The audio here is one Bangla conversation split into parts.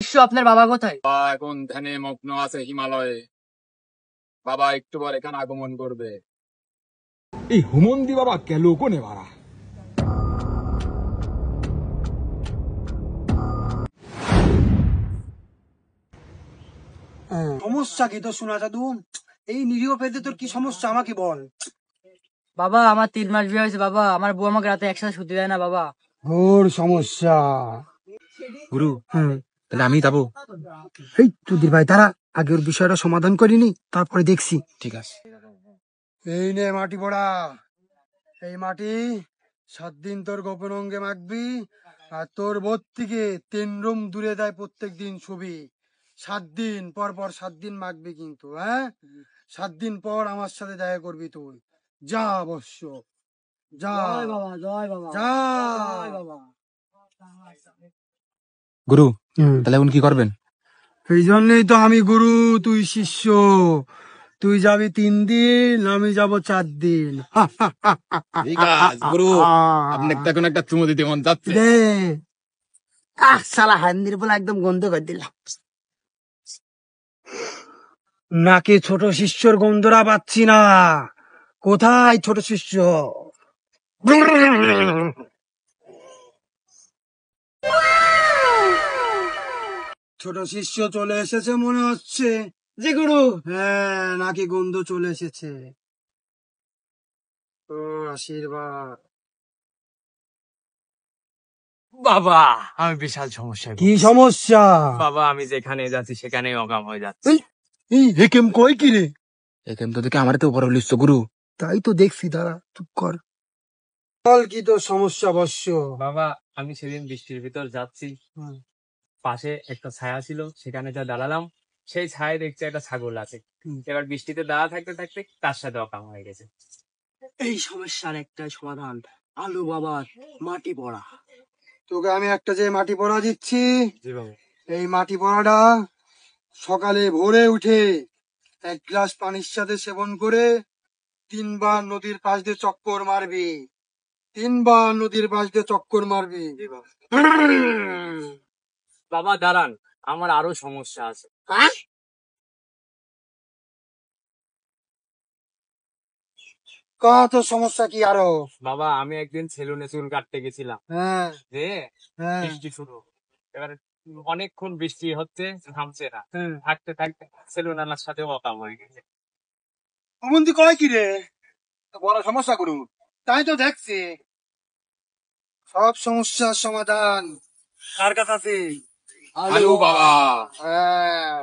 শিষ্য আপনার বাবা কোথায়? বাবা এখন ধ্যানে মগ্ন আছে হিমালয়ে। বাবা একটু পর এখানে আগমন করবে। এই হুমন্দি বাবা গেল কোনে বাড়া? সমস্যা কি তোর শোনা দাদু? এই নিরীহ পেতে তোর কি সমস্যা আমাকে বল। বাবা আমার 3 মাস বিয়ে হয়েছে বাবা, আমার বউ আমাকে রাতে একসাথে শুতে দেয় না বাবা। ওর সমস্যা। গুরু তাহলে আমি যাবো? এই তুদির ভাই তারা আগে ওর বিষয়টা সমাধান করিনি, তারপরে দেখছি। ঠিক আছে। এই নে মাটি পড়া, এই মাটি 7 দিন তোর গোপন অঙ্গে মাখবি, আর তোর বোধ থেকে 3 রুম দূরে দেয় প্রত্যেক দিন ছবি। 7 দিন পর পর 7 দিন মাখবি কিন্তু, হ্যাঁ 7 দিন পর আমার সাথে দেখা করবি তুই। যা অবশ্য যা বাবা, জয় বাবা, যা। জয় বাবা। গুরু তাহলে এখন কি করবেন? এই জন্যই তো আমি গুরু, তুই শিষ্য। তুই যাবি 3 দিন, আমি যাব 4 দিন। ঠিক আছে গুরু, আপনি এখন একটা চুমু দিতে মন যাচ্ছে। দে। শালা হান্দির বলে একদম গন্ধ করে দিলাম। নাকি ছোট শিষ্যর গন্ধরা পাচ্ছি না? কোথায় ছোট শিষ্য? ছোট শিষ্য চলে এসেছে মনে হচ্ছে। জি গুরু। হ্যাঁ, নাকি গন্ধ চলে এসেছে। ও আশীর্বাদ। বাবা আমি বিশাল সমস্যায় কি পড়েছি। সমস্যা? বাবা আমি যেখানে যাচ্ছি সেখানেই অকাম হয়ে যাচ্ছে। এই হেকেম কই কি রে? এখান তো দেখে আমার তো উপরে লিখছো গুরু। তাই তো দেখছি, দাঁড়া চুপ কর। বল কি তোর সমস্যা বর্ষ? বাবা আমি সেদিন বৃষ্টির ভিতর যাচ্ছি, পাশে একটা ছায়া ছিল, সেখানে যা দাঁড়ালাম, সেই ছায়ায় দেখছি একটা ছাগল আছে। এবার বৃষ্টিতে দাঁড়া থাকতে থাকতে তার সাথে অকাম হয়ে গেছে। এই সমস্যার একটাই সমাধান, আলু বাবার মাটি পড়া। তোকে আমি একটা যে মাটি পড়া দিচ্ছি, জি বাবা। এই মাটি পড়াটা সকালে ভোরে উঠে 1 গ্লাস পানির সাথে সেবন করে 3 বার নদীর পাশ দিয়ে চক্কর মারবি। 3 বার নদীর পাশ দিয়ে চক্কর মারবি। বাবা দাঁড়ান, আমার আরো সমস্যা আছে। কত সমস্যা কি আরো? বাবা আমি একদিন সেলুনে চুল কাটতে গেছিলাম, হ্যাঁ যে হ্যাঁ বৃষ্টি শুরু। এবার অনেকক্ষণ বৃষ্টি হচ্ছে, থামছে না। হ্যাঁ। থাকতে থাকতে সেলুন আনার সাথে অকাম হয়ে গেছে। অমন্তি কয় কি রে? বড় সমস্যা করু, তাই তো দেখছি। সব সমস্যার সমাধান কার কাছে আছে? আলু বাবা। হ্যাঁ,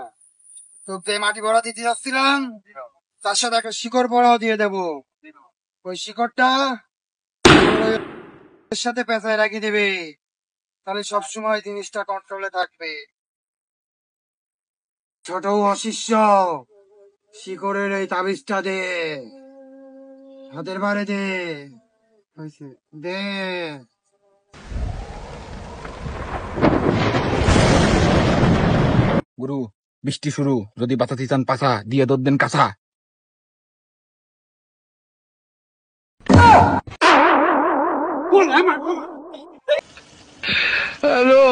তোকে মাটি ভরা দিতে যাচ্ছিলাম, তার সাথে একটা শিকড় ভরাও দিয়ে দেবো। ওই শিকড়টা ওর সাথে পেঁচায় রাখি দেবে, তাহলে সবসময় জিনিসটা কন্ট্রোলে থাকবে। ছোট অশিষ্য, শিকড়ের এই তাবিজটা দে, হাতের বারে দে। হয়েছে, দে। গুরু বৃষ্টি শুরু, যদি বাঁচাতে চান পাছা দিয়ে দৌড় কাছা। হ্যালো।